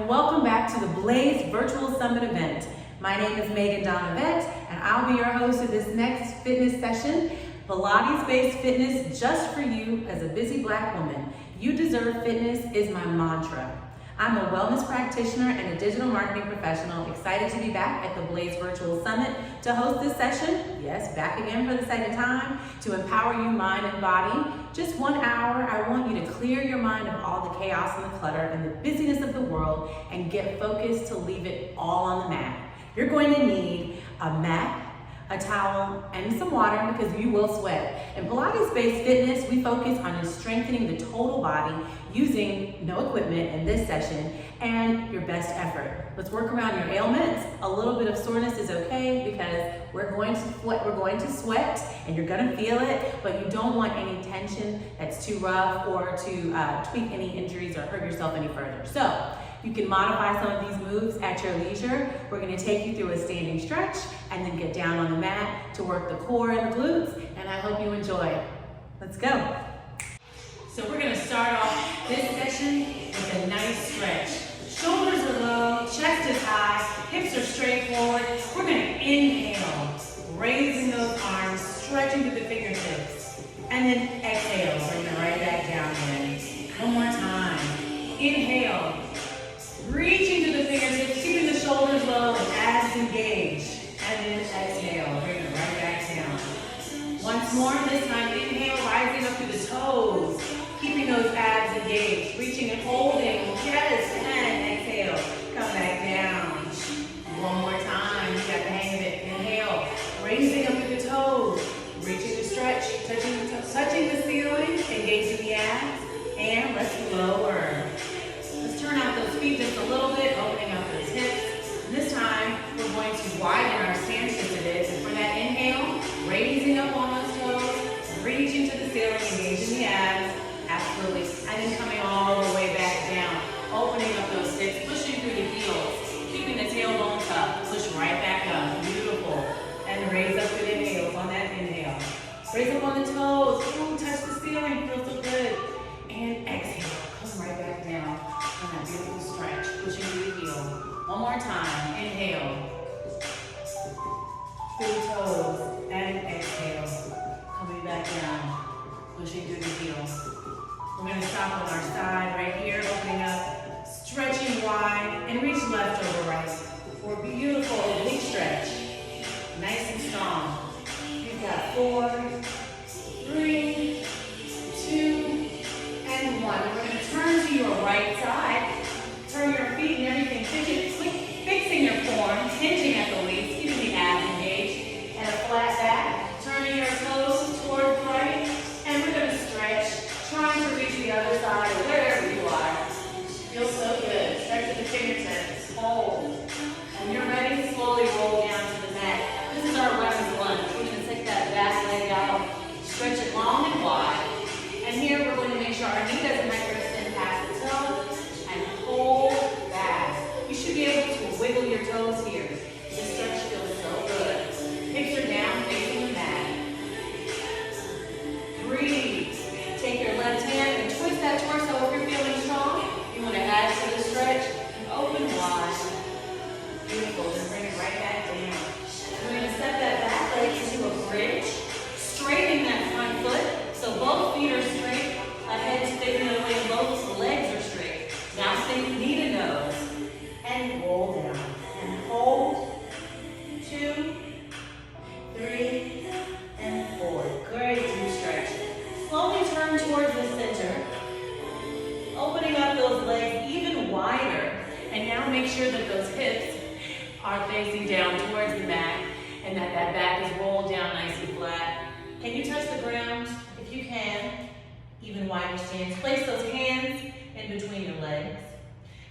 and welcome back to the Blaze Virtual Summit event. My name is Megan Donovet, and I'll be your host of this next fitness session, Pilates-based fitness just for you as a busy Black woman. You deserve fitness is my mantra. I'm a wellness practitioner and a digital marketing professional, excited to be back at the Blaze Virtual Summit to host this session, yes, back again for the second time, to empower you mind and body. Just 1 hour, I want you to clear your mind of all the chaos and the clutter and the busyness of the world and get focused to leave it all on the mat. You're going to need a mat, a towel, and some water because you will sweat. In Pilates-based fitness, we focus on strengthening the total body using no equipment in this session and your best effort. Let's work around your ailments. A little bit of soreness is okay because we're going to sweat and you're gonna feel it, but you don't want any tension that's too rough or to tweak any injuries or hurt yourself any further. So you can modify some of these moves at your leisure. We're gonna take you through a standing stretch and then get down on the mat to work the core and the glutes, and I hope you enjoy. Let's go. So we're gonna start off this session with a nice stretch. Shoulders are low, chest is high, hips are straight forward. We're gonna inhale, raising those arms, stretching through the fingertips, and then exhale, bring it right back down again. One more time. Inhale, reaching to the fingertips, keeping the shoulders low and abs engaged. And then exhale, bring it right back down. Once more, this time inhale, rising up through the toes, keeping those abs engaged, reaching and holding, yes, and exhale, come back down. One more time, you got the hang of it. Inhale, raising up through the toes, reaching to stretch, touching the ceiling, engaging the abs, and let's lower. Let's turn out those feet just a little bit, opening up those hips. And this time, we're going to widen our stance just a bit. And for that inhale, raising up on those toes, reaching to the ceiling, engaging the abs, absolutely. And then coming all the way back down, opening up those hips, pushing through the heels, keeping the tailbone tucked, push right back up, beautiful. And raise up with inhales on that inhale. Raise up on the toes, ooh, touch the ceiling, feels so good. And exhale, come right back down on that beautiful stretch, pushing through the heel. One more time, inhale, through the toes, and exhale, coming back down, pushing through the heel. We're gonna stop on our side right here, opening up, stretching wide, and reach left over right for a beautiful oblique stretch, nice and strong. You've got 4, 3, 2, and 1. We're going to turn to your right side, turn your feet and everything, fixing your form, hinging at the waist, keeping the abs engaged, and a flat back, turning your toes towards right, and we're going to stretch, trying to reach the other side, wherever you are. Feels so good. Stretch to the fingertips, hold. When you're ready, slowly roll down to the mat. This is our runner's lunge. We're going to take that back leg out, stretch it long and wide. And here we're going to make sure our knee doesn't microextend past the toe and hold back. You should be able to wiggle your toes here. This stretch feels so good. Hips are down, facing the mat. Breathe. Take your left hand and twist that torso if you're feeling strong. You want to add to the stretch and open wide. Beautiful. Then bring it right back down. We're going to step that back leg into a bridge, straightening that front foot. So both feet are straight, head's facing the other way, and both legs are straight. Now sink knee to nose, and roll down. And hold, 2, 3, and 4. Great, deep stretch. Slowly turn towards the center, opening up those legs even wider. And now make sure that those hips are facing down towards the mat, and that back is rolled down nice and flat. Can you touch the ground? If you can, even wider stance. Place those hands in between your legs.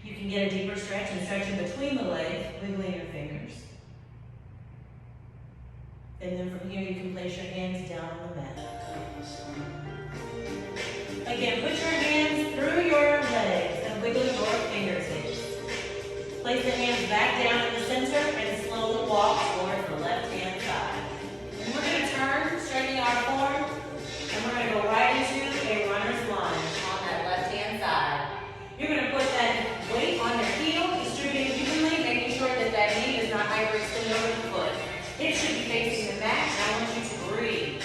You can get a deeper stretch and stretch in between the legs, wiggling your fingers. And then from here, you can place your hands down on the mat. Again, put your hands through your legs and wiggle your fingertips. Place the hands back down in the center and slowly walk towards the left-hand side. And we're going to turn, straightening our form, and we're going to go right into a runner's lunge on that left-hand side. You're going to put that weight on your heel Hips should be facing the mat, and I want you to breathe.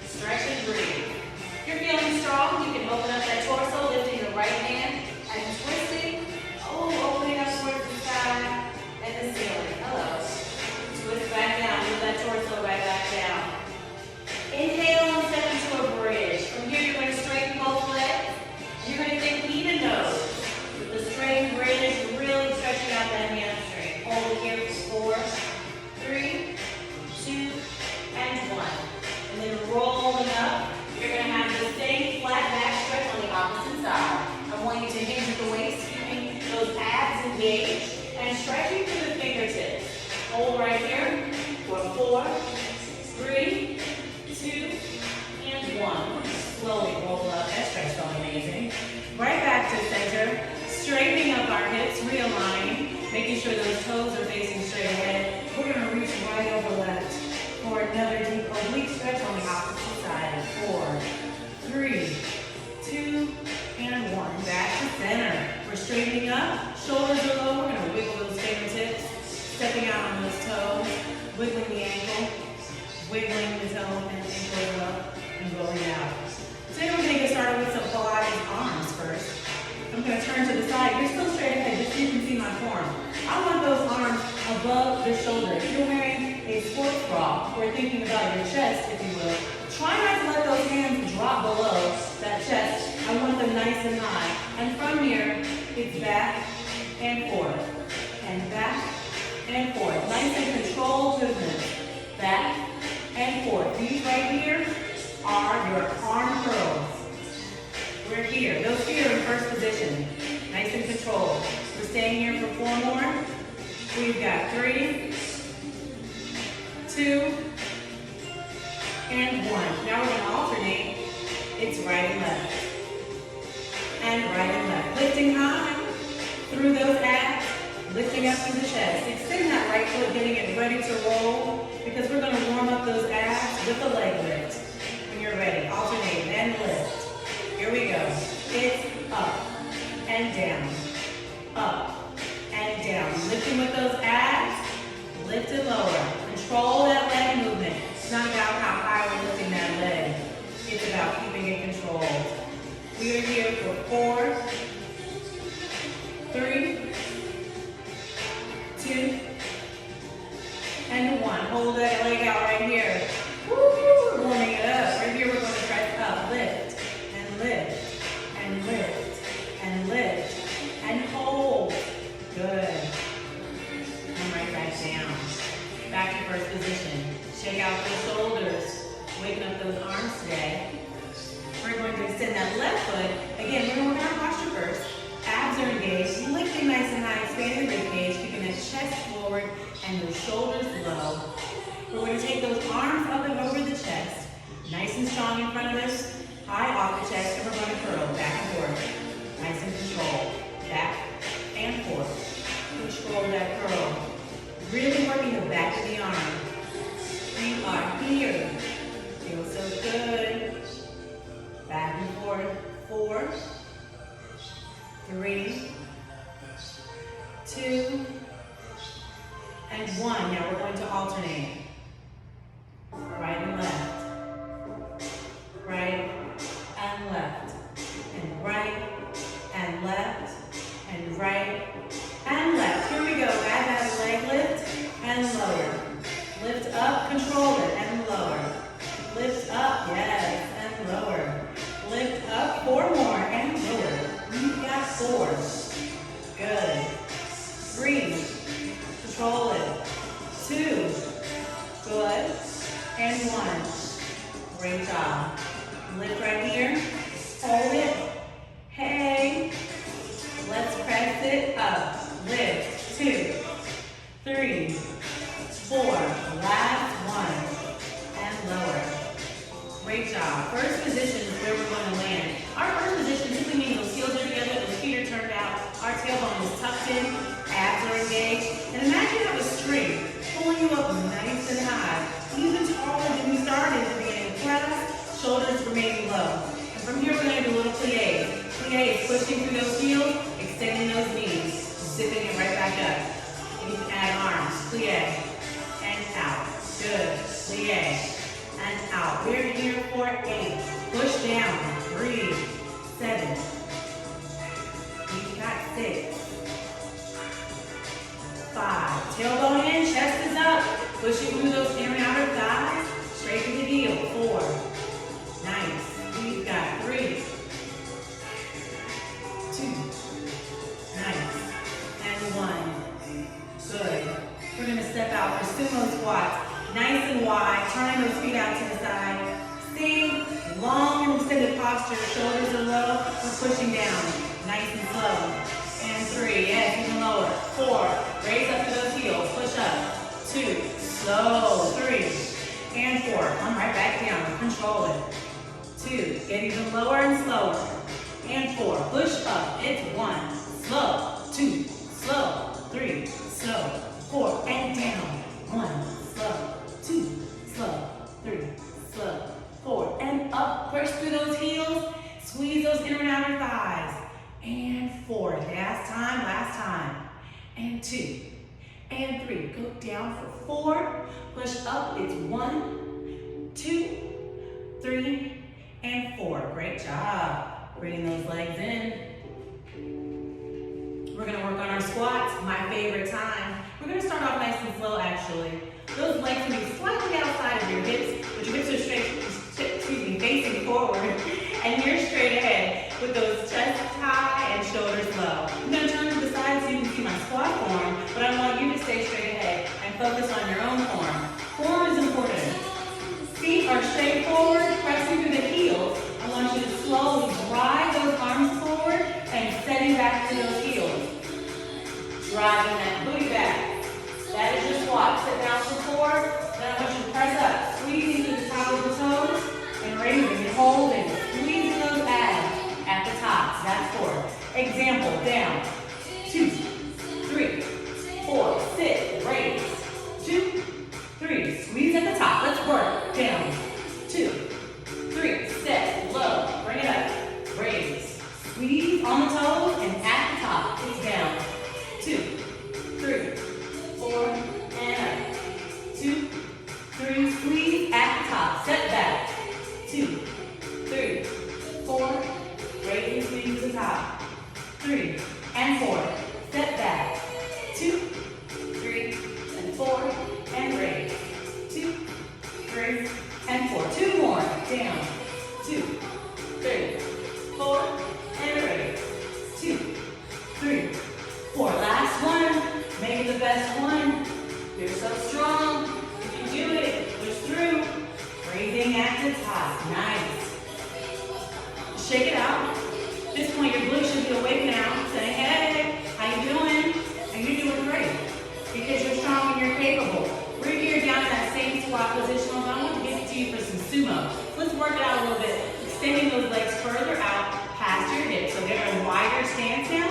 Stretch and breathe. If you're feeling strong, you can open up that torso, lifting the right hand and twisting. Oh, opening up towards the sky and the ceiling. Hello. Twist back down. Move that torso right back down. Inhale and step into a bridge. From here, you're going to straighten both legs. And you're going to think knee to nose. With the straightened bridge, really stretching out that hamstring. Hold it here for 4, 3, 2, and 1. And then rolling up. You're going to have the same flat back stretch on the opposite side. I want you to hinge at the waist, keeping those abs engaged, and stretching through the fingertips. Hold right here for 4, 3, 2, and 1. Slowly roll up. That stretch felt amazing. Right back to center. Straightening up our hips, realigning, making sure those toes are facing straight ahead. We're going to reach right over left for another deep oblique stretch on the opposite side. 4, 3, 2, and 1. Back to center. We're straightening up. Shoulders are low. We're going to wiggle those fingertips. Stepping out on those toes. Wiggling the ankle. Wiggling the toe and ankle up and rolling out. Today we're going to get started with some Pilates arms first. I'm going to turn to the side. You're still straight ahead, just so you can see my form. I want those arms above the shoulder. If you're wearing a sports bra or thinking about your chest, if you will, try not to let those hands drop below that chest. I want them nice and high. And from here, it's back and forth. And back and forth. Nice and controlled movement. Back and forth. These right here are your arm curls. We're here. Those feet are in first position. Nice and controlled. We're staying here for 4 more. We've got 3, 2, and 1. Now we're going to alternate. It's right and left. And right and left. Lifting high through those abs. Lifting up through the chest. Extend that right foot, getting it ready to roll, because we're going to warm up those abs with a leg lift. When you're ready, alternate and lift. Here we go. It's up and down. Up and down. Lifting with those abs. Lift it lower. Control that leg movement. It's not about how high we're lifting that leg. It's about keeping it controlled. We are here for 4, 3, 2, and 1. Hold that leg out right here. Woo! Warming it up. Right here we're going to press up. Lift and lift and lift and lift and hold. Good. And right back down. Back to first position. Shake out those shoulders. Waking up those arms today. We're going to extend that left foot. Again, we're going to work on our posture first. Abs are engaged, lifting nice and high, expanding the rib cage, keeping the chest forward and the shoulders low. We're going to take those arms up and over the chest, nice and strong in front of us, high off the chest, and we're going to curl back and forth. Nice and controlled. Back and forth. Control that curl. Really working the back of the arm. We are here. Feels so good. Back and forth. 4, 3, 2, and 1. Now we're going to alternate. Right and left. Right and left. And right and left. And right and left. Here we go. Add that leg lift and lower. Lift up, control it, and lower. Lift up, yes, and lower. Lift up, 4 more, and lower. You've got 4. Good. 3. Control it. 2. Good. And 1. Great job. Lift right here. Hold it. Hey. Let's press it up. Lift. 2, 3, 4. Last 1. And lower. Great job. First position is where we're going to land. Our first position simply means those heels are together, those feet are turned out, our tailbone is tucked in, abs are engaged. And imagine you have a string pulling you up nice and high, even taller than we started at the beginning of class, shoulders remaining low. And from here we're going to do a little plie. Plie is pushing through those heels, extending those knees, zipping it right back up. And you can add arms, plie, and out. Good. Plie. And out. We're here for 8. Push down. 3, 7. You've got 6. 5. Tailbone in, chest is up. Pushing through those inner and outer thighs. Straight to the heel. 4. Nice. We've got 3, 2. Nice. And 1. Good. We're going to step out for sumo squats. Nice and wide. Turning those feet out to the side. Staying long and extended posture. Shoulders are low. We're pushing down. Nice and slow. And 3. Yes, even lower. 4. Raise up to those heels. Push up. 2. Slow. 3. And 4. Come right back down. Control it. 2. Get even lower and slower. And 4. Push up. It's 1. Slow. 2. Slow. 3. Slow. 4. And down. 1. Slow. 2. Slow. 3. Slow. 4. And up. Push through those heels. Squeeze those inner and outer thighs. And 4. Last time. Last time. And 2. And 3. Go down for 4. Push up. It's 1, 2, 3, and 4. Great job. Bringing those legs in. We're going to work on our squats. My favorite time. We're going to start off nice and slow, actually. Those legs can be slightly outside of your hips, but your hips are facing forward, and you're straight ahead with those chest high and shoulders low. I'm going to turn to the side so you can see my squat form, but I want you to stay straight ahead and focus on your own form. Form is important. Feet are straight forward, pressing through the heels. I want you to slowly drive those arms forward and setting back to those heels. Driving that booty back. That is your squat. Sit down for 4. Then I want you to press up, squeezing to the top of the toes, and raising and holding, squeezing those abs at the top. That's 4. Example, down. 2, 3, 4. Sit, raise. 2, 3. Squeeze at the top. Let's work. Down. 2, 3. Step low. Bring it up. Raise. Squeeze on the toes and at the top. It's down. 2, 3, 4, and up. 2, 3. Squeeze at the top. Step back. 2, 3, 4. Raise and squeeze to the top. 3 and 4. Step back. 2, 3, and 4. And raise. 2, 3, and 4. 2 more. Down. 2, 3, 4. And raise. 2, 3, 4. Last one. Make it the best one. You're so strong. You can do it. Push through. Breathing at the top. Nice. Shake it out. At this point, your glutes should be awake now. Saying, hey, how you doing? And you're doing great. Because you're strong and you're capable. We're here down in that same squat position, but I want to get to you for some sumo. Let's work it out a little bit. Extending those legs further out past your hips. So they're in a wider stance now.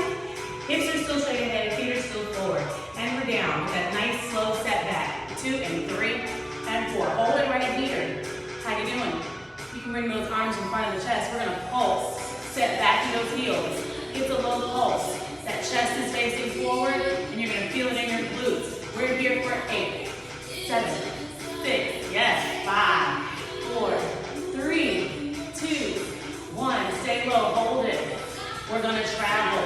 Hips are still straight ahead, feet are still forward. And we're down with that nice slow step back. 2 and 3 and 4. Hold it right here. How you doing? You can bring those arms in front of the chest. We're gonna pulse. Step back to those heels. It's a low pulse. That chest is facing forward and you're gonna feel it in your glutes. We're here for 8, 7, 6, yes, 5, 4, 3, 2, 1. Stay low, hold it. We're gonna travel.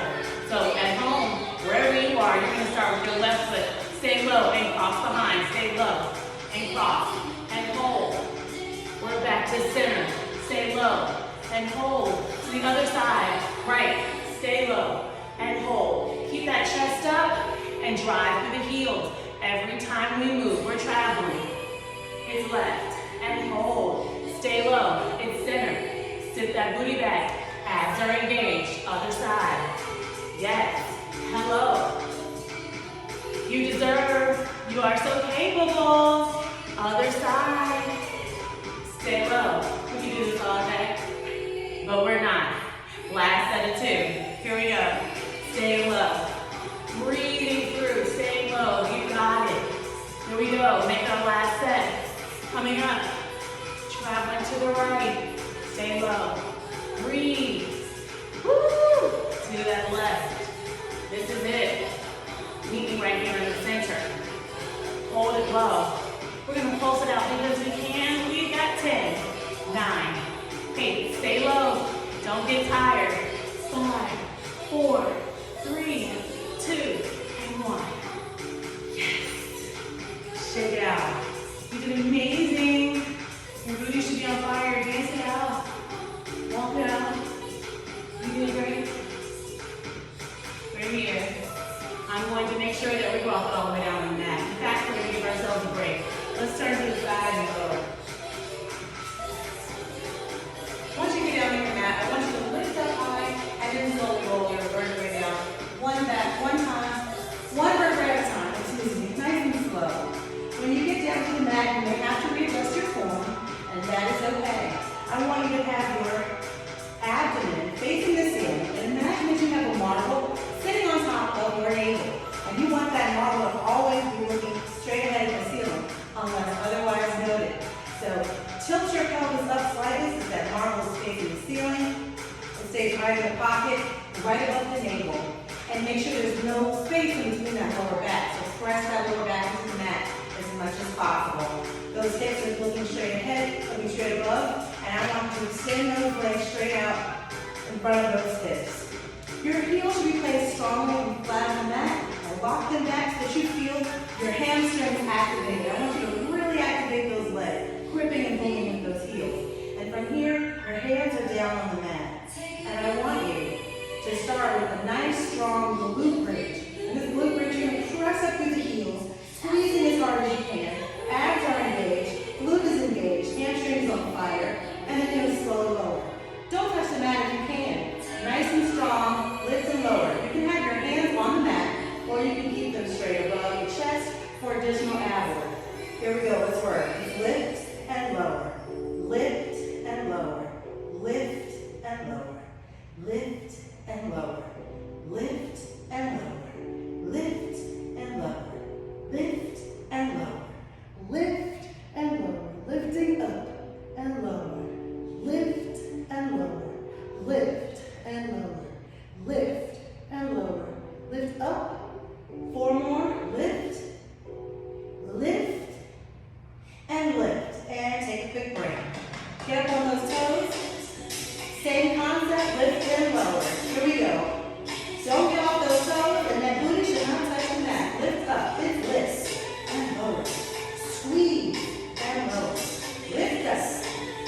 So at home, wherever you are, you're gonna start with your left foot. Stay low and cross behind. Stay low and cross and hold. We're back to center. Stay low and hold. To the other side, right. Stay low and hold. Keep that chest up and drive through the heels. Every time we move, we're traveling. It's left and hold. Stay low. It's center. Sit that booty back. Abs are engaged. Other side. Yes. Hello. You deserve. You are so capable. Other side. Stay low. We can do this all day, but we're not. Last set of 2. Here we go. Stay low. Breathing through. Stay low. You got it. Here we go. Make our last set. Coming up. Traveling to the right. Stay low. Breathe. Woo! To that left. This is it. Meeting right here in the center. Hold it low. We're gonna pulse it out because we can. We've got 10, 9, 8, stay low. Don't get tired. 5, 4, 3, 2, and 1. Yes. Shake it out. You did amazing. Your booty should be on fire. Dance it out. Walk it out. You did great. We're here. I'm going to make sure that we walk it all the way down on the mat. In fact, we're going to give ourselves a break. Let's turn to the side and lower. Once you get down on your mat, I want you to lift up high and then slowly roll your vertebrae down. One back, one time, one vertebrae at a time. Excuse me, nice and slow. When you get down to the mat, you may have to readjust your form, and that is okay. I want you to have your abdomen facing the ceiling, and imagine that you have a marble sitting on top of your navel. And you want that marble to always be looking straight ahead of the ceiling, unless otherwise noted. So tilt your pelvis up slightly so that marble is facing the ceiling. It stays right in the pocket, right above the navel. And make sure there's no space in between that lower back. So press that lower back into the mat as much as possible. Those hips are looking straight ahead, looking straight above. And I want you to extend those legs straight out in front of those hips. Your heels should be placed strongly and flat on the mat. Now lock them back so that you feel your hamstrings activated. I want you to really activate those legs, gripping and pulling with those heels. And from here, your hands are down on the mat. And I want you to start with a nice, strong glute bridge. And this glute bridge, you're going to press up through the heels, squeezing as hard as you can. Abs are engaged, glute is engaged, hamstrings on fire, and then you're going to slowly lower. Don't touch the mat if you can. Nice and strong, lift and lower. You can have your hands on the mat, or you can keep them straight above your chest for additional ab work. Here we go, let's work. Lift and lower, lift and lower, lift and lower, lift and lower, lift and lower, lift and lower, lift and lower, lift and lower, lifting up and lower, lift and lower, lift and lower, lift and lower, lift up, 4 more, lift, lift, and lift, and take a quick break. Get up on those toes, same concept, lift and lower, here we go. Don't get off those toes, and that booty should not touch the mat. Lift up, lift, lift, and lower, squeeze, and lower, lift up,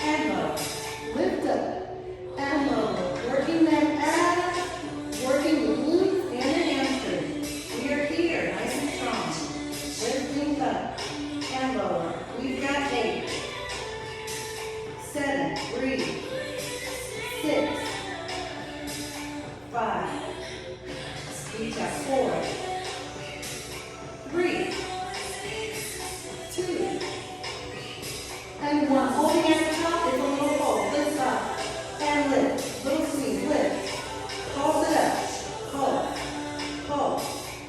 and lower, lift up, and lower, working them abs, working the glutes and the hamstrings. We are here, nice and strong. Lifting up and lower. We've got 8, 7, breathe, 6, 5, we've got 4, 3, 2, and 1. Holding at the top is a little fold. Lift up and lift. Little squeeze, lift. Pulse it up. Pulse. Pulse.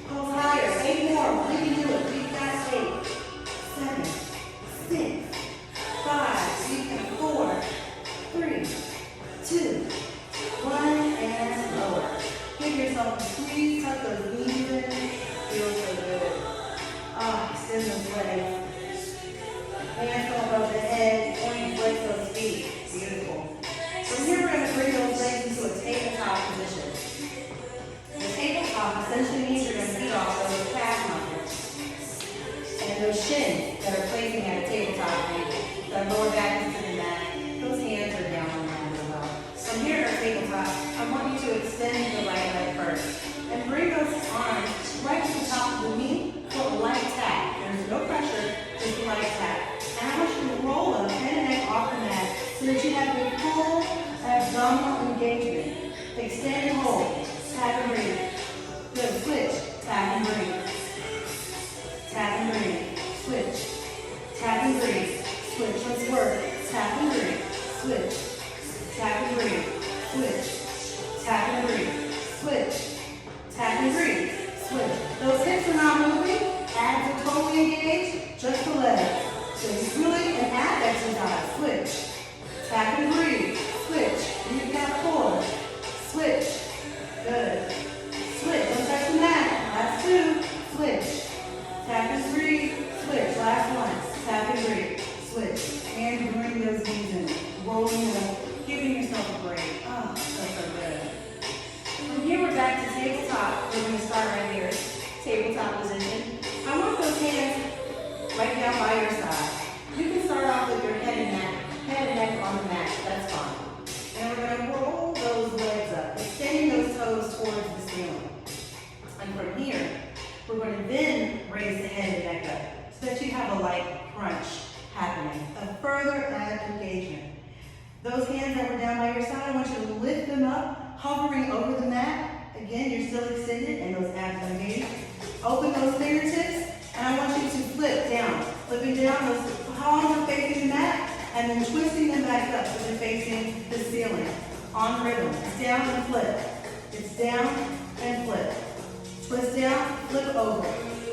Pulse higher. 8 more. We can do it. We've got 8, 7, 6, 5. We've got 4, 3, 2, 1, and lower. Give yourself a squeeze. Tuck those knees in. Feels so good. Extend those legs. Hands come above the head, pointing flex those feet. Beautiful. From here, we're going to bring those legs into a tabletop position. The tabletop essentially means you're going to feed off those calf muscles and those shins that are placing at a tabletop angle. The lower back is to the mat. Those hands are down on the mat as well. From here, our tabletop, I want you to extend the right leg first and bring those arms right to the top of the knee for a light tap. There's no pressure, just a light tap. And I want you to roll them head and neck off the mat so that you have your full abdominal engagement. Extend and hold. Tap and breathe. Good. Switch. Tap and breathe. Tap and breathe. Switch. Tap and breathe. Switch. Let's work. Tap and breathe. Switch. Tap and breathe. Switch. Tap and breathe. Switch. Tap and breathe. Switch. Those hips are not moving. Abs are totally engaged. Just the legs. So it's really an ab exercise. Switch. Tap and breathe. Switch. You've got 4. Switch. Good. Switch. Don't touch the mat. Last 2. Switch. Tap and breathe. Switch. Last 1. Tap raise the head and neck up so that you have a light crunch happening. A further ab engagement. Those hands that were down by your side, I want you to lift them up, hovering over the mat. Again, you're still extended and those abs are engaged. Open those fingertips, and I want you to flip down. Flipping down, those palms are facing the mat, and then twisting them back up so they're facing the ceiling. On rhythm. It's down and flip. It's down and flip. Twist down, flip over.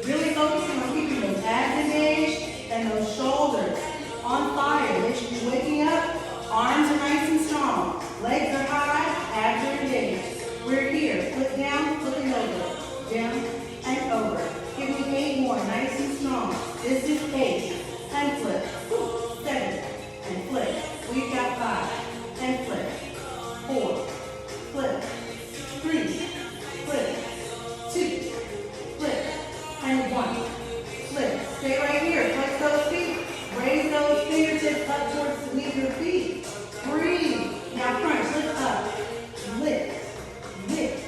Really focusing on keeping those abs engaged and those shoulders on fire. They should be waking up. Arms are nice and strong. Legs are high, abs are engaged. We're here. Flip down, flipping over. Down and over. Give me 8 more, nice and strong. This is 8. And flip. 7. And flip. We've got 5. And flip. 4. Flip. 3. Flip. 2. Flip. And 1. Flip. Stay right here. Flex those feet. Raise those fingertips up towards the knee of your feet. Breathe. Now crunch. Lift up. Lift. Lift.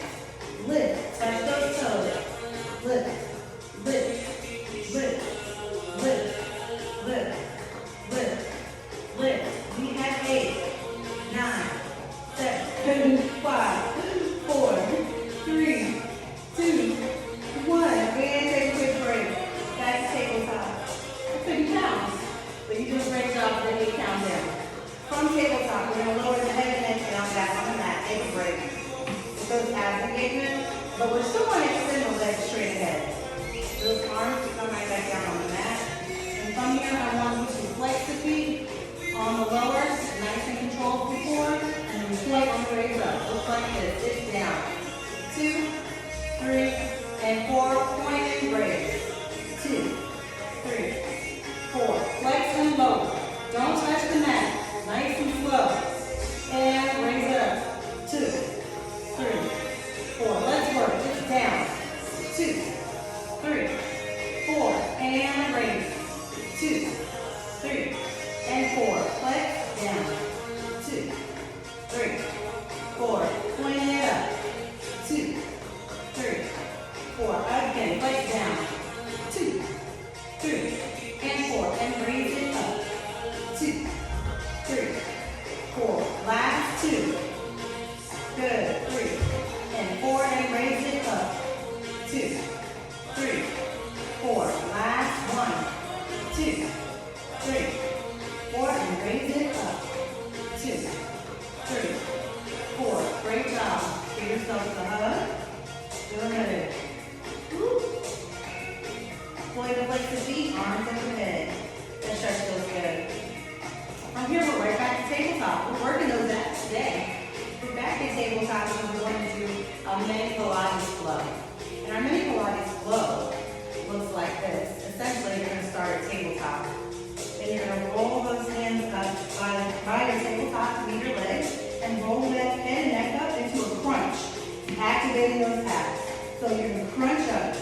Lift. Touch those toes. Lift. Lift. Lift. Lift. Lift. Lift. Lift. We have 8, 9, 7, 5, 4, 3, 2, 1. And take a quick break. Back to tabletop. 50 pounds. But you do a great job with the 8 count down. From tabletop, we're going to lower the head and neck down back on the mat. Take a break. It goes abs engagement, but we're still going to extend the legs straight ahead. Those arms to come right back down on the mat. And from here, I want you to flex the feet on the lowers, nice and controlled before, and then flex on the raise up. Looks like this. It's down. 2, 3, and 4. Point and raise. 2, 3, 4. Flex and lower. Don't touch the mat. Nice and slow. And raise it up. 2, 3, 4. Let's work. It's down. 2, 3, 4. And raise. 2, 3, and 4. Flex down. 2, 3, 4. Point it up. 2, 3, 4. Again. Flex down. 2, 3, and 4. And raise it up. 2, 3, 4. Last 2. Good. 3 and 4. And raise it up. 2, 3, 4. Last 1, 2, 3, 4. And raise it up. 2, 3, 4. Great job. Give yourself a hug. Doing it. Woo. Point to flex the feet, arms up your head. That stretch feels good. From here, we're right back to tabletop. We're working those abs today. We're back at tabletop and we're going to do a mini Pilates flow. And our mini Pilates flow looks like this. Essentially, you're going to start at tabletop. And you're going to roll those hands up by your tabletop to meet your legs and roll that head and neck up into a crunch, activating those abs. So you're going to crunch up.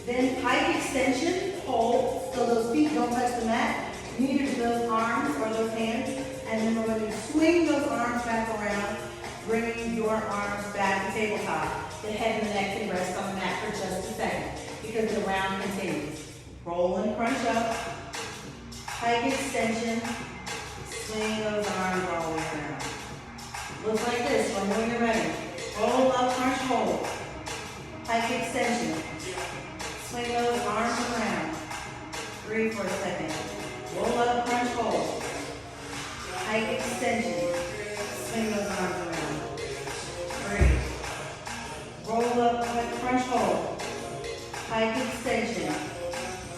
Then pike extension, hold, so those feet don't touch the mat. Neither do those arms or those hands. And then we're going to swing those arms back around, bringing your arms back to tabletop. The head and the neck can rest on the mat for just a second because the round continues. Roll and crunch up. Pike extension. Swing those arms all the way around. Looks like this when you're ready. Roll up, crunch, hold. Pike extension. Swing those arms around. Breathe for a second. Roll up, crunch, hold. Pike extension. Swing those arms around. Breathe. Roll up, crunch, hold. Pike extension.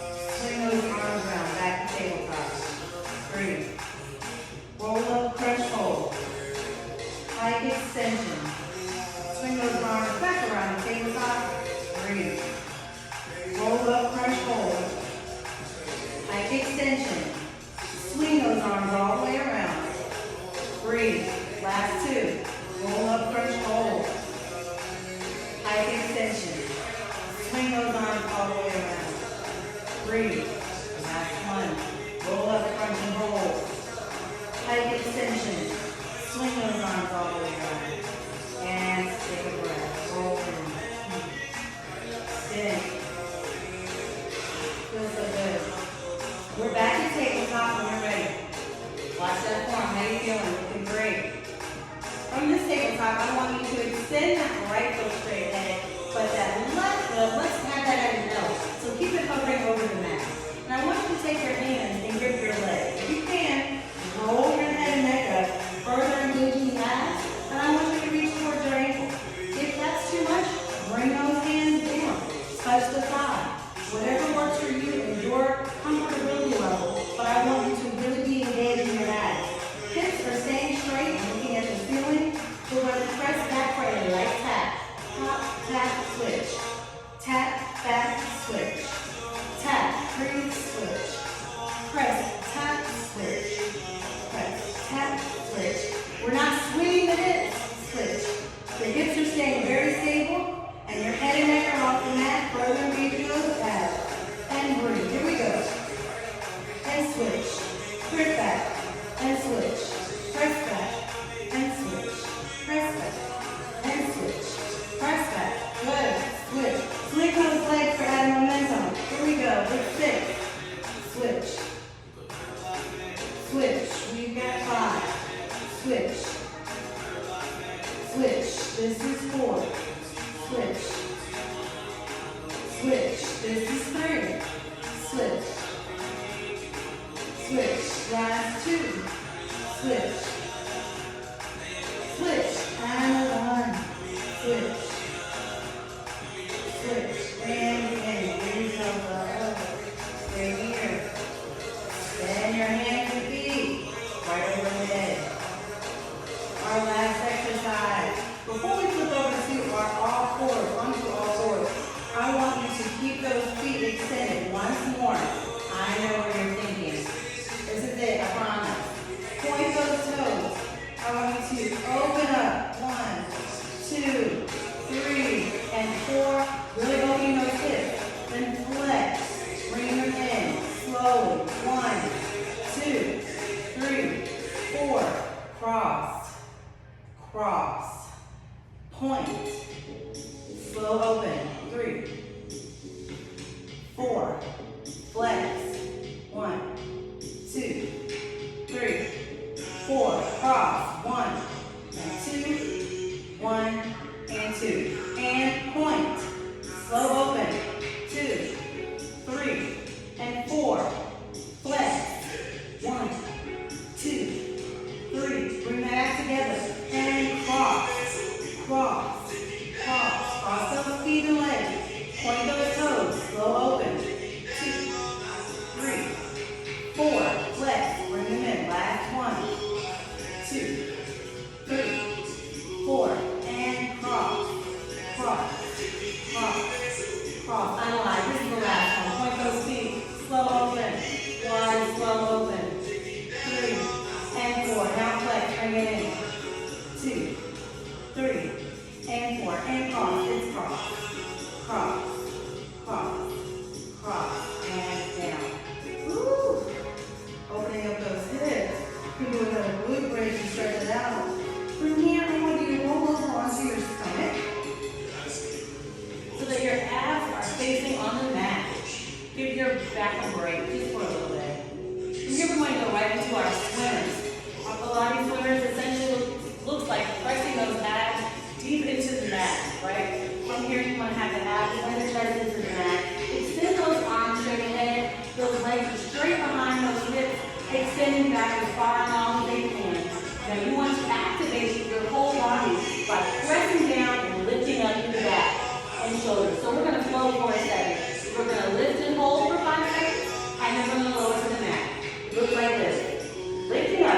Swing those arms around. Back to tabletop. Breathe. Roll up, crunch, hold. Pike extension. Swing those arms back around the tabletop. Breathe. Roll up, crunch, hold. Pike extension. Swing those arms all the way around. Breathe. Last 2. Roll up, crunch, hold. Pike extension. Swing those arms all the way around. Breathe. Last 1. Roll up, crunch, and hold. Pike extension. Swing those arms all the way around. And take a breath. Roll in. Sit. Feels so good. We're back to tabletop when you're ready. Watch that form. How you feeling? Looking great. From this tabletop, I want you to extend that right foot straight ahead, but that left foot, let's have that at your nose. So keep it hovering over the mat. And I want you to take your hands and grip your leg. If you can, roll your head and neck up, further engaging the abs, and I want you to reach towards your ankle. If that's too much, bring those hands down. Touch the thigh. Whatever works for you and your comfortability level, but I want you to really be engaged in your abs. Hips are staying straight and looking at the ceiling. We're going to press back for a light tap. Tap, tap, switch. Tap, back, switch. Tap, breathe, switch. Press, tap, switch. Press, tap, switch. We're not swinging the hips. Switch. The hips are staying very stable, and your head and neck are off the mat. Further engaging those abs. And breathe. Here we go. And switch. Grip back. And switch. Press back. And switch. Press back. And switch. Press back. Good. Switch. Swing those legs for added momentum. Here we go. With 6. Switch. Switch. We've got 5. Switch. Switch. This is 4. Switch. Switch. This is 3. Switch. Switch. Last 2. Switch. Switch. And 1. Switch. Switch. And again. Give yourself a straight here. Bend your hands and feet right over the head. Our last exercise. Before we flip over to our all fours, onto all fours, I want you to keep those feet extended once more. I know what you're thinking. This is it, I promise. Point those toes. I want you to open up. 1, 2, 3, and 4. Really opening those hips. Then flex. Bring them in. Slowly. 1, 2, 3, 4. Cross. Cross. Point. Slow open. 3, 4. Flex. 1, 2, 3, 4. Cross. 1 and 2. 1 and 2. And point. Slow open. 2, 3, and 4. Flex. 1, 2, 3. Bring that act together. And cross. Cross. Cross. Cross those feet and legs. Point those toes. Slow open. 2, 3, 4. Flex. Bring them in. Last 1, 2, 3, 4. And cross. Cross. Cross. Cross. Analyze. This is the last one. Point those feet. Slow open. 1. Slow open. 3 and 4. Now flex. Bring it in. 2, 3, and 4. And cross. It's cross. Cross. Cross. Cross. And down. Woo! Opening up those hips. You can do another glute bridge and stretch it out. From here, I want you to roll over onto your stomach so that your abs are facing on the mat. Give your back a break just for a little bit. From here, we're going to go right into our swimmers. Our Pilates swimmers essentially looks like pressing those abs deep into the mat, right? From here, you want to have the abs and the chest into the mat. Extend those arms straight ahead. Those legs are straight behind those hips, extending back as far along as they can. Now, you want to activate your whole body by pressing down and lifting up your back and shoulders. So we're going to flow for a second. We're going to lift and hold for 5 seconds, and then we're going to lower to the mat. Look like this. Lifting up.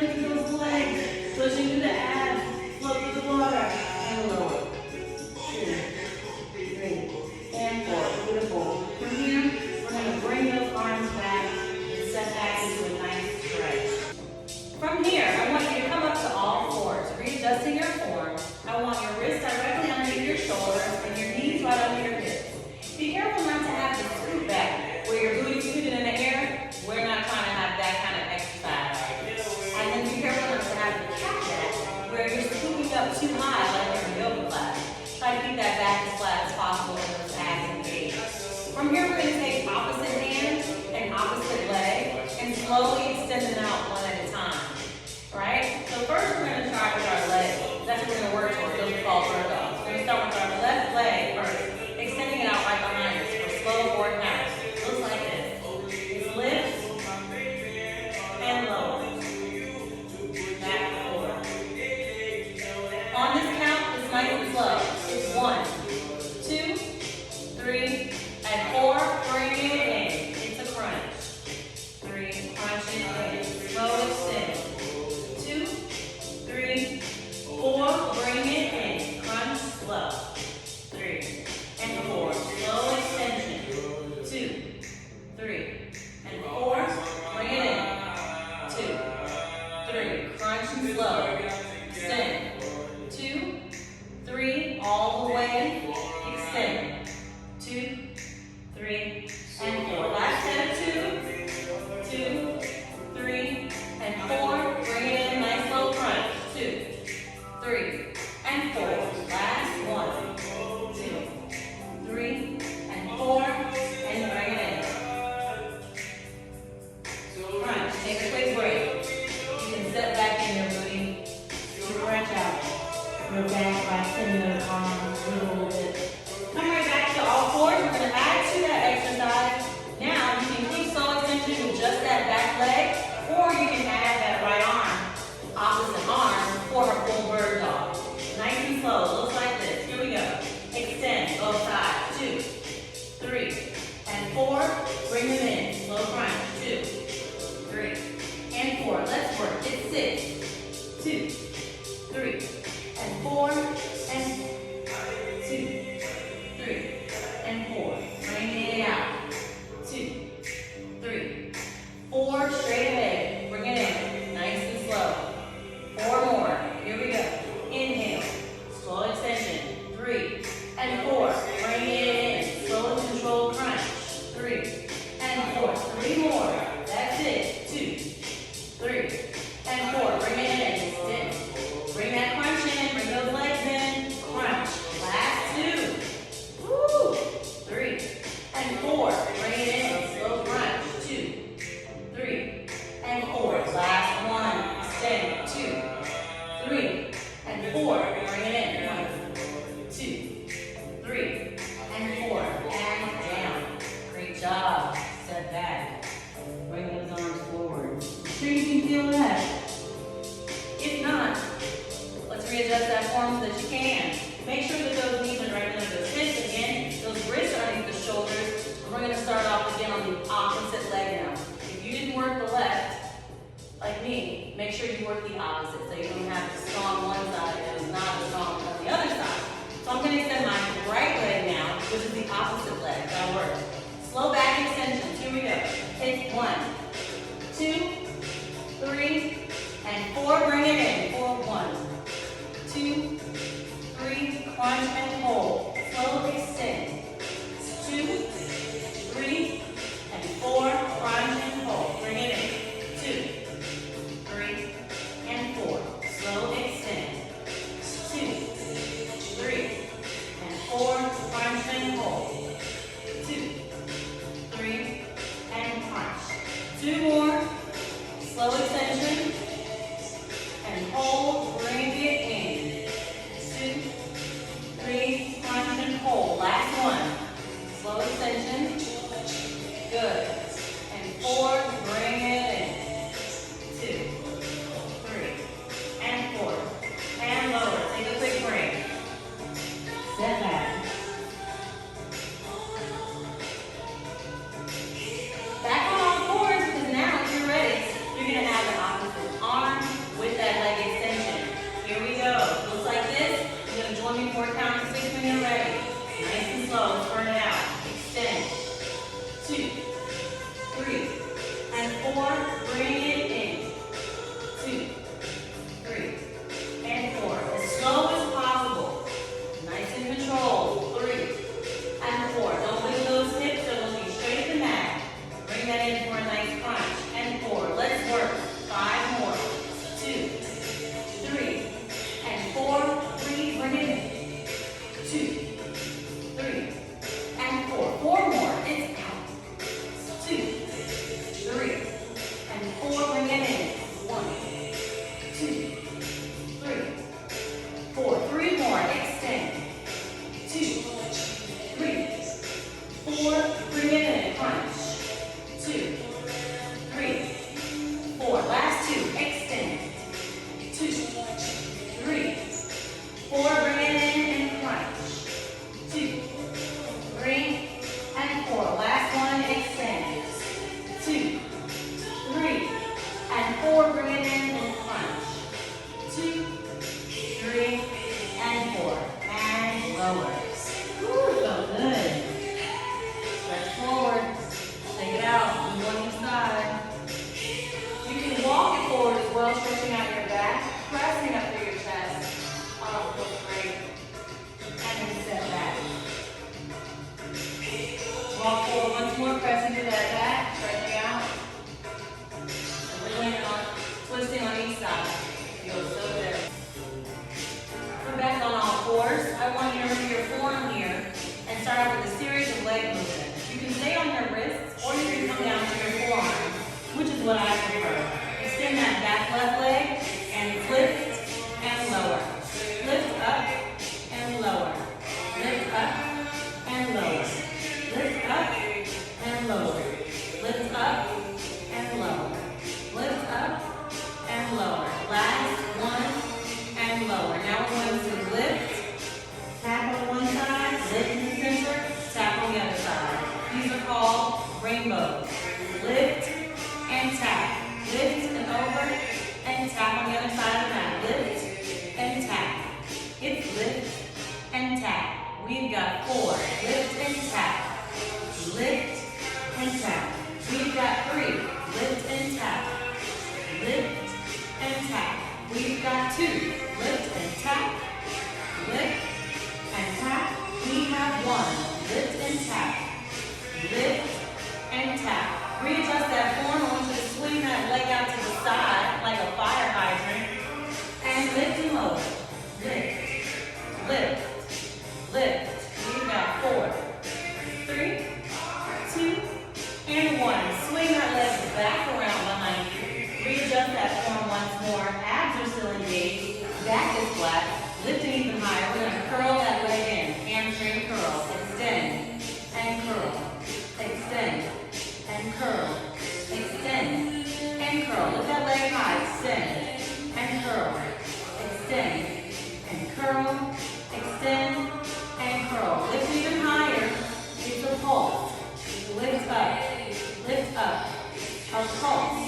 lift those legs, pushing through the abs, float through the water, and lower. 2, 3, and 4. Beautiful. From here, we're going to bring those arms back and set back into a nice stretch. From here, I want you to come up to all fours, readjusting your form. I want your wrists directly underneath your shoulders and your knees right under your hips. Be careful not to have the scoot back where your booty's scooted in the air. We're not trying to have that kind of exercise. And then be careful not to have the cat back where you're scooping up too high like you're in yoga class. Try to keep that back as flat as possible and those abs engaged. From here, we're going to take opposite hand and opposite leg and slowly extend them out one at a time. Right? So first we're going to try with our leg. That's what we're going to work towards. Those are called bird dogs. We're going to start with our left leg first, extending it out right behind us for slow forward counts. Looks like this. It's lift and lower. Back and forward. On this count, it's nice and slow. It's 1, 2, 3, and 4. Bring it in. It's a crunch. 3, crunch it in. Slow extend. 2, 3, 4. Bring it in. Crunch slow. 3 and 4. Slow extension. 2, 3, and 4. Bring it in. 2, 3. Crunch and slow. Extend. 2, 3. All the way. Extend. 2, 3, and 4. Last set of 2, 2, 3, and 4. Bring it in. Nice slow crunch. 2, 3, and 4. Last 1, 2, 3, and 4. And bring it in. Crunch. Take a quick break. You can step back in your booty. Stretch out your back by extending those arms a little bit. Come right back to all fours. We're going to add to that exercise. Now you can keep slow extension with just that back leg, or you can add that right arm, opposite arm, for a full bird dog. Nice and slow. Looks like this. Here we go. Extend both sides. 2, 3, and 4. Bring them in. Slow crunch. 2, 3, and 4. Let's work. It's 6, 2, 3, and 4, and 2, 3, and 4. Bring it out. 2, 3, 4. Straight ahead. Bring it in. Nice and slow. 4 more. Here we go. Inhale. Slow extension. 3 and 4. Bring it in. Slow and controlled crunch. 3 and 4. 3 more. That's it. 2, 3, and 4. Bring it in. Extend. Bring that crunch in. Bring those legs in. Crunch. Last 2. Woo. 3 and 4. Bring it in. Slow crunch. 2, 3, and 4. Last 1. Extend. 2, 3, and 4. Bring it in. 1, 2, 3, and 4. And down. Great job. Step back. Bring those arms forward. I'm sure you can feel that. If not, let's readjust that form so that you can. Make sure that those knees are right under those hips again. Those wrists are underneath the shoulders. And we're going to start off again on the opposite leg now. If you didn't work the left, like me, make sure you work the opposite so you don't have the strong one side and not as strong on the other side. So I'm going to extend my right leg now, which is the opposite leg. That'll work. Slow back extensions. Here we go. It's 1, 2, 3, and 4. Bring it in. 4, 1, 2, 3. Crunch and hold. Slow extend. 2, 3, and 4. Crunch and hold. Bring it in. 2, 3, and 4. Slow extend. 2, 3, and 4. Crunch and hold. 2, 3, and crunch. 2 more. Slow extension. And hold. Bring it in. 2, 3. Crunch and hold. Last 1. Slow extension. Good. And 4. Bring it in. 2, 3, and 4. And lower. Take a quick break. Step back. Back on all fours, because now if you're ready, you're going to have the opposite arm slow. Let's burn it out. Extend. 2, 3, and 4. Bring it in. 2, 3, and 4. As slow as possible. Nice and controlled. 3 and 4. Don't leave those hips. They're looking straight at the mat. Bring that in for a nice crunch. And 4. Let's work. 5 more. 2, 3, and 4. 3. Bring it in. 2, 3, and 4. 4 more. It's out. 2, 3, and 4. Bring it in. 1, 2, 3, 4. 3 more. Extend. 2, 3, 4. Bring it in. Crunch. 2, 3, 4. Last 2. Extend. 2, 3, 4. Bring it in and crunch. 2, 3, and 4. Last one. Extend. 2, 3, and 4. Bring it in and crunch. 2, 3, and 4. And lower. Ooh, so good. Stretch forward. Take it out. Move on each side. You can walk it forward as well, stretching out your back, pressing up through your chest. Oh, feels great. And then step back. Walk forward once more, pressing to that back, stretching out. And twisting on each side. Feels so good. Come back on all fours. I want you to remove your forearm here and start out with a series of leg movements. You can stay on your wrists or you can come down to your forearm, which is what I prefer. Extend that back left leg and lift and lower. Lift up and lower. Lift up and lower. Lift up and lower. Lift up and lower. Lift up and lower. Last one and lower. Now we're going to lift, tap on one side, lift in the center, tap on the other side. These are called rainbows. Lift and tap. Lift and over and tap on the other side of the mat. Lift and tap. It's lift and tap. We've got 4. Lift and tap. Lift and tap. We've got 3. Lift and tap. Lift and tap. We've got 2. Lift and tap. Lift and tap. We have 1. Lift and tap. Lift and tap. Readjust that form. I want you to swing that leg out to the side like a fire hydrant. And lift and lower. Lift. Lift. Lift. We've got 4, 3, 2, and 1. Swing that leg back around behind you. Readjust that form once more. Abs are still engaged. Back is flat. Lift it even higher. We're going to curl that leg in. Hamstring curl. Extend and curl. Extend and curl. Extend and curl. Lift that leg high. Extend and curl. Extend and curl. Extend and curl. Lift even higher. It's a pulse. Lift up. Lift up. A pulse.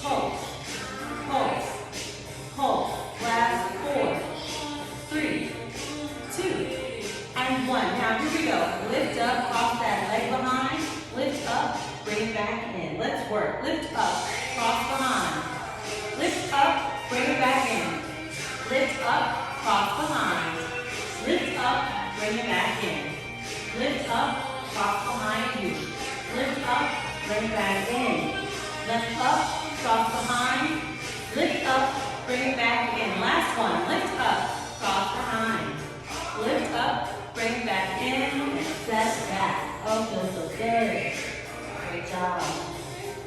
Pulse. Pulse. Pulse. Last 4, 3, 2, and 1. Now here we go. Lift up off that leg behind. Lift up. Bring it back in. Let's work. Lift up. Cross behind. Lift up. Bring it back in. Lift up. Cross behind. Lift up. Bring it back in. Lift up. Cross behind you. Lift up. Bring it back in. Lift up. Cross behind. Lift up. Bring it back in. Last one. Lift up. Cross behind. Lift up. Bring it back in. And set back. Oh, feels so good. Great job.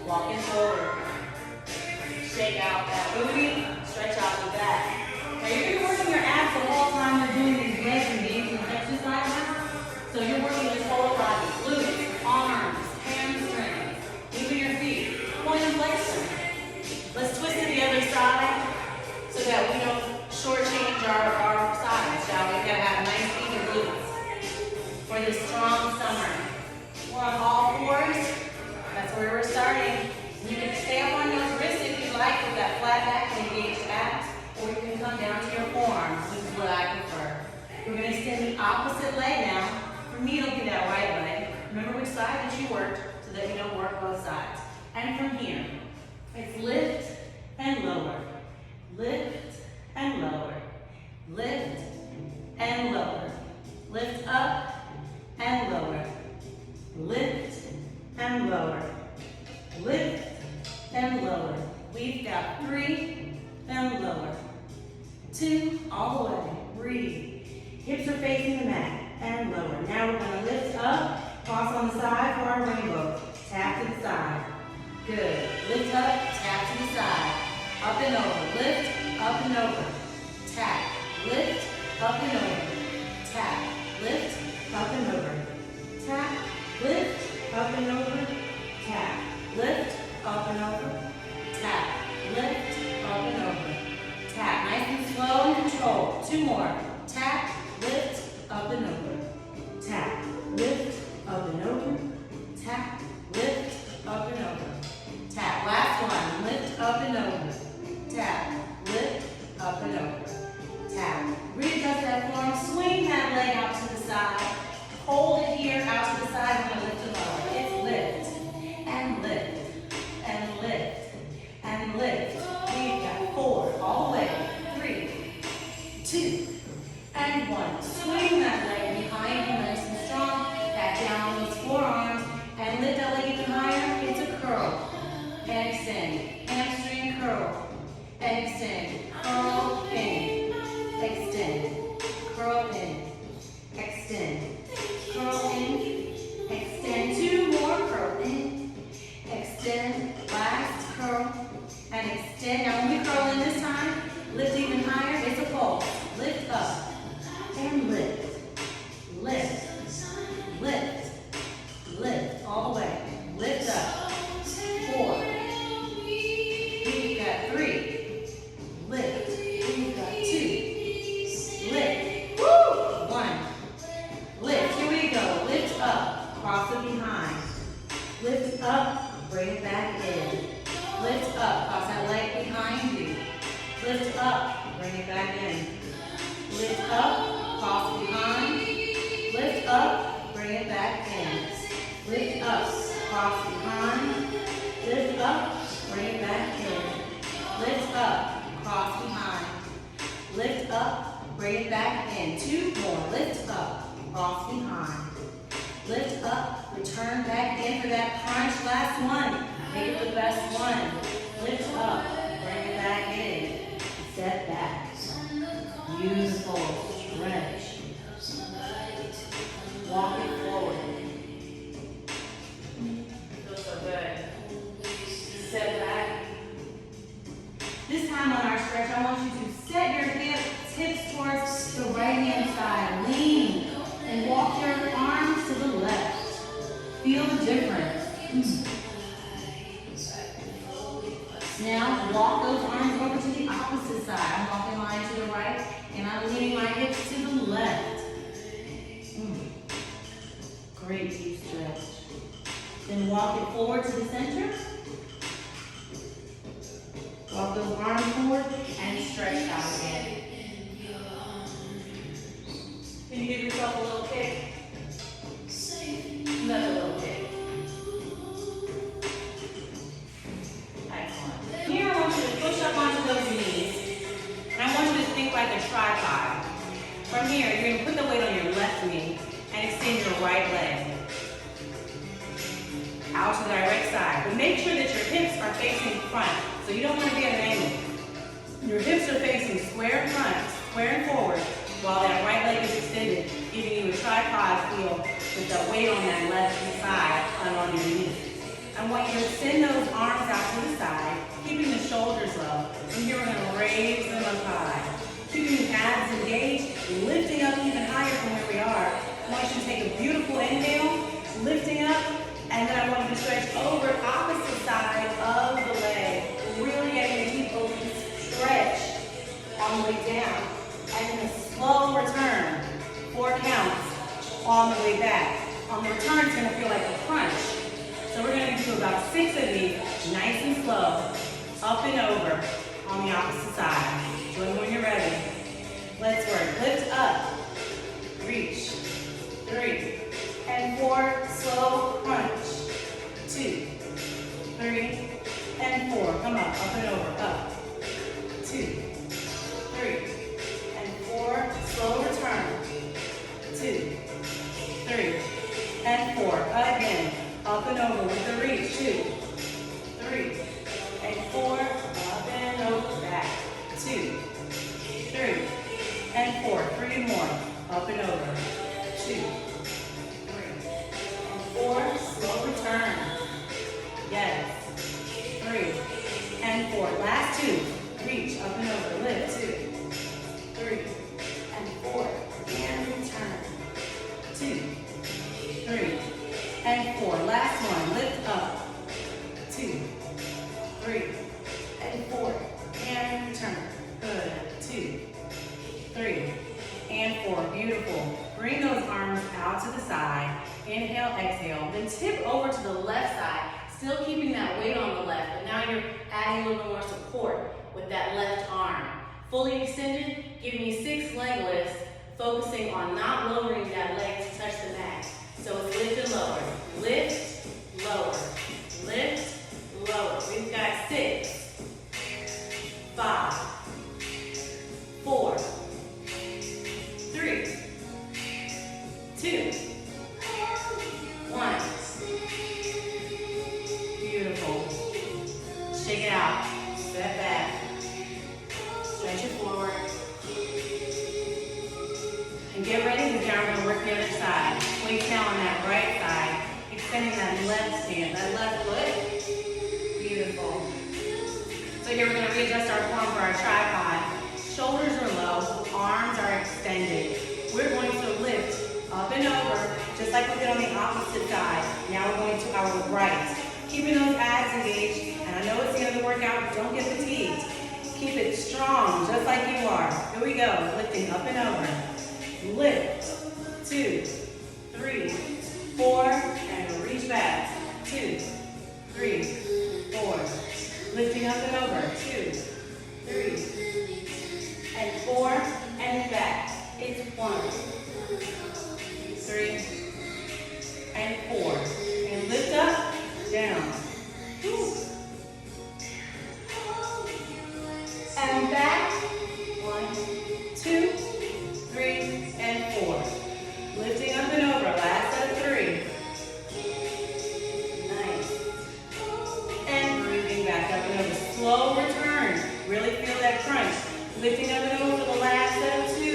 Walking forward. Shake out that booty. Stretch out the back. Now you're going to be working your abs the whole time you're doing these legs engagement exercises. So you're working your whole body. Glutes, arms, hamstrings, even your feet. Point and flexion. Let's twist to the other side so that we don't shortchange our sides, shall we? We've got to have nice even glutes for this strong summer. We're on all fours. That's where we're starting. You can stay up on those wrists if you like with that flat back and engaged abs, or you can come down to your forearms, which is what I prefer. We're going to extend the opposite leg now. For me, And from here, it's lift and lower, lift and lower, lift and lower, lift up and lower, lift and lower, lift and lower. We've got 3 and lower, 2, all the way, breathe. Hips are facing the mat and lower. Now we're gonna lift up, cross on the side for our rainbow. Tap to the side. Good. Lift up, tap to the side. Up and over. Lift, up and over. Tap. Lift, up and over. Tap. Lift, up and over. Tap. Lift, up and over. Tap. Lift, up and over. Tap. Lift, up and over. Tap. Nice and slow and controlled. 2 more. Tap. Lift, up and over. Tap. Lift, up and over. Tap. Lift, up and over. Tap. Last one. Lift, up and over. Tap. Lift, up and over. Tap. Readjust that form. Swing that leg out to the side. Hold it here, out to the side. We're going to lift it lower. It's lift and lift and lift and lift. We've got 4 all the way. 3, 2, and 1. Swing that leg behind you, nice and strong. Back down on those forearms and lift that leg even higher. It's a curl. And extend. Hamstring curl. And extend. Curl in. Extend. Curl in. Extend. Curl in. Extend. 2 more. Curl in. Extend. Last curl. And extend. Now when we curl in this time, lift even higher. It's a pulse. Lift up. And lift. Lift. Lift. Lift. All the way. Lift up. 4. We've got 3. Lift. We've got 2. Lift. Woo! 1. Lift. Here we go. Lift up. Cross it behind. Lift up. Bring it back in. Lift up. Cross that leg behind you. Lift up. Bring it back in. Lift up. Cross behind. Lift up. Bring it back in. Lift up. Cross behind. Lift up. Bring it back in. Lift up. Cross behind. Lift up. Bring it back in. 2 more. Lift up. Cross behind. Lift up. Return back in for that crunch. Last one. Make it the best one. Lift up. Bring it back in. Step back. Beautiful. Stretch. Walk it forward. Feels so good. Step back. This time on our stretch, I want you to set your hips towards the right hand side. Lean and walk your arms to the left. Feel the difference. Now walk those arms over to the opposite side. I'm walking mine to the right and I'm leaning my hips to the left. Great deep stretch. Then walk it forward to the center. Walk those arms forward and stretch out again. Can you give yourself a little kick? Another little kick. Excellent. Here I want you to push up onto those knees. And I want you to think like a tripod. From here, you're going to put the weight on your left knee and extend your right leg out to the direct side. But make sure that your hips are facing front. So you don't want to be at an angle. Your hips are facing square in front, square and forward, while that right leg is extended, giving you a tripod feel with the weight on that left side and on your knee. I want you to send those arms out to the side, keeping the shoulders low. And here we're going to raise them up high. Keeping the abs engaged, lifting up even higher from where we are. I want you to take a beautiful inhale, lifting up, and then I want you to stretch over opposite side of the leg. Really getting a deep open stretch on the way down. And then a slow return. 4 counts on the way back. On the return, it's going to feel like a crunch. So we're going to do about 6 of these, nice and slow, up and over on the opposite side. Join when you're ready. Let's work. Lift up, reach, 3, and 4, slow crunch, 2, 3, and 4. Come up and over, up. 2, 3, and 4. Slow return. 2, 3, and 4. Again, up and over with the reach. 2, 3, and 4. Up and over, back. 2, 3, and 4. 3 more. Up and over. 2, 3, and 4. Slow return. Yes. 3, and 4. Last 2. Reach, up and over. Lift. 2, 3, and 4. And return. 2, 3, and 4. Last one. Lift up. 2, 3, and 4. And return. Good. 2, 3, and 4. Beautiful. Bring those arms out to the side. Inhale, exhale. Then tip over to the left side. Still keeping that weight on the left, but now you're adding a little bit more support with that left arm. Fully extended, give me 6 leg lifts, focusing on not lowering that leg to touch the mat. So it's lift and lower. Lift, lower. Lift, lower. We've got 6, 5, 4, 3, 2, 1. Beautiful. Shake it out. Step back. Stretch it forward. And get ready because now we're going to work the other side. Weight down on that right side. Extending that left stand, that left foot. Beautiful. So here we're going to readjust our form for our tripod. Shoulders are low, arms are extended. We're going to lift up and over, just like we did on the opposite side. Now we're going to our right. Keeping those abs engaged, and I know it's the end of the workout, but don't get fatigued. Keep it strong, just like you are. Here we go, lifting up and over. Lift, 2, 3, 4, and reach back. 2, 3, 4. Lifting up and over. 2, 3, and 4, and back. It's 1, 3, and 4. And lift up, down. And back. 1, 2, 3, and 4. Lifting up and over. Last set of 3. Nice. And breathing back up and over. Slow return. Really feel that crunch. Lifting up and over for the last set of 2.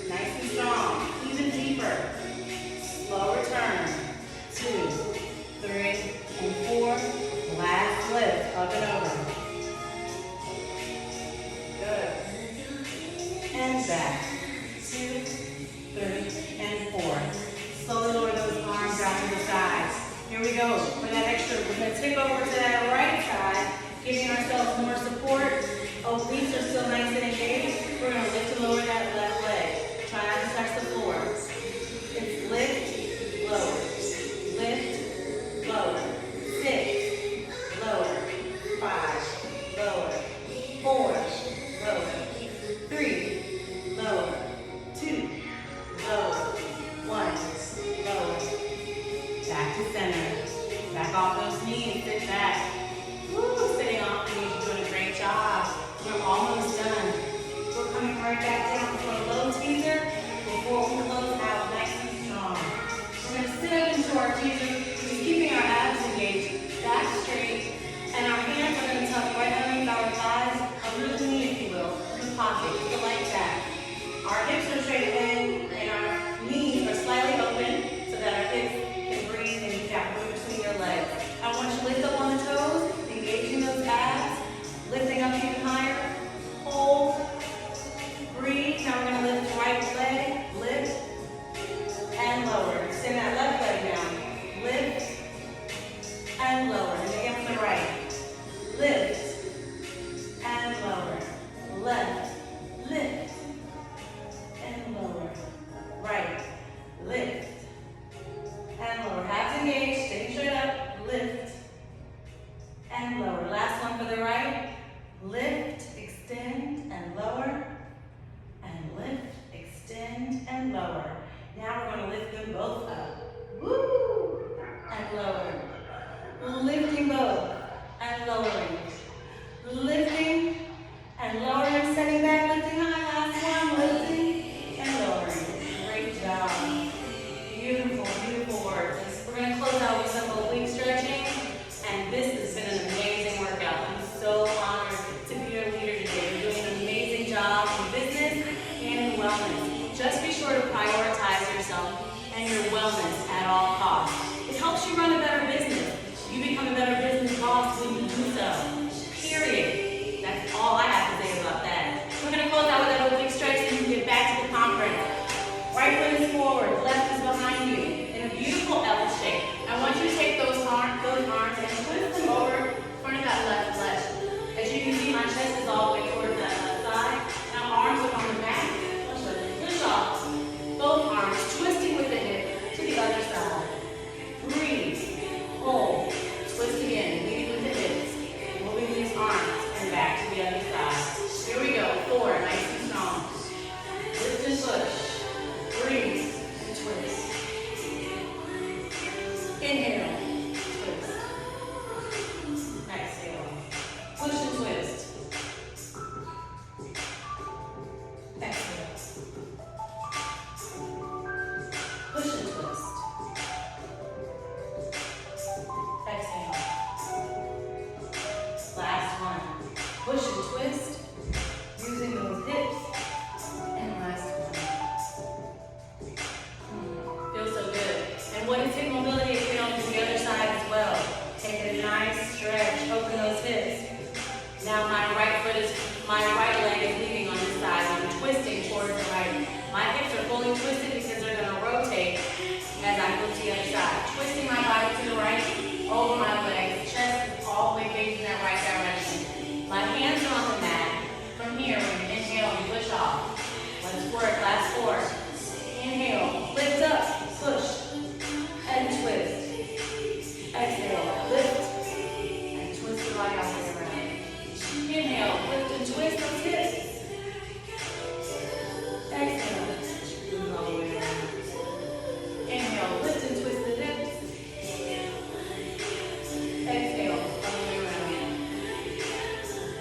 Nice and strong. Even deeper. Slow return. 2, 3, and 4. Last lift. Up and over. Good. And back. 2, 3, and 4. Slowly lower those arms out to the sides. Here we go. For that extra, we're going to tip over to that right side, giving ourselves more support. Obliques are still nice and engaged. We're going to lift and lower that left leg. Try not to touch the floor. It's lift, lower. Lift, lower. 6, lower. 5, lower. 4, lower. 3, lower. 2, lower. 1, lower. Back to center. Back off those knees. Sit back. Woo, sitting off the knees. You're doing a great job. We're almost done. We're coming right back down to a low teaser before we close out nice and strong. We're going to sit up into our teaser, just keeping our abs engaged, back straight, and our hands are going to tuck right underneath our thighs, under the knee, if you will, in the pocket, just like that. Our hips are straight ahead, and our knees are slightly open so that our hips can breathe and you got room between your legs. I want you to lift up on the toes, engaging those abs, lifting up even higher. Hold, breathe. Now we're going to lift the right leg, lift, and lower. Extend that left leg down. Lift, and lower. And again from the right. Lift, and lower. Left, lift, and lower. Right, lift, and lower. Hands engaged, stay straight up, lift, and lower. Last one for the right. Lift, extend, and lower, and lift, extend, and lower. Now we're going to lift them both up. Woo! And lower. Lifting both. and your wellness at all costs. It helps you run a better business. You become a better business boss when you do so. Period. That's all I have to say about that. We're going to close out with that oblique stretch and you can get back to the conference. Right foot is forward, left is behind you in a beautiful L shape. I want you to take those arms and twist them over in front of that left leg. As you can see, my chest is all the way towards that left side. Now arms are on the mat. Push off. Both arms twisting with the hip to the other side. Breathe. Hold. Twist again. Leading with the hips. Moving these arms and back to the other side. Here we go. 4. Nice and strong. Lift and push. Breathe and twist. Inhale. Twist. Exhale. Push and twist. Exhale. Push and twist. Exhale. Last one. Push and twist. Using those hips. And last one. Feels so good. And what is hip mobility? It can on to the other side as well. Take a nice stretch. Open those hips. Now my right leg is leading on this side. I'm twisting towards the right. My hips are fully twisted because they're going to rotate as I go to the other side. Twisting my body to the right, over my legs. Chest is all the way facing that right direction. My hands are on the mat. From here, we're going to inhale and push off. Let's work. Last 4. Inhale. Lift up. Push. And twist. Exhale. Lift. And twist the body all the way around. Inhale. Lift and twist those hips. Exhale. Move all the way around. Inhale. Lift and twist the hips. Exhale. All the way around.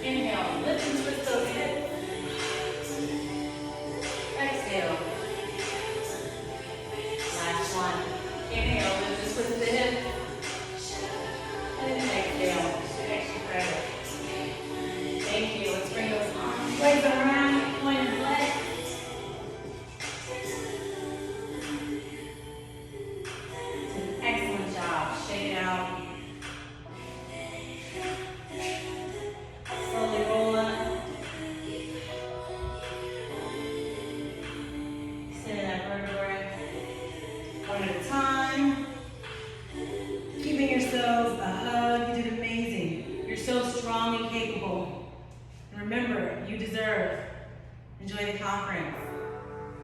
Inhale. Lift and twist those hips. Exhale. Last one. Inhale. Lift and twist the hip. And exhale. Extra credit. Thank you. Let's bring those arms. Legs around. Point and flex. Excellent job. Shake it out. Slowly roll up. Extend that vertebrae. One at a time. Giving yourselves a hug. You did amazing. You're so strong and capable. And remember, you deserve. Enjoy the conference.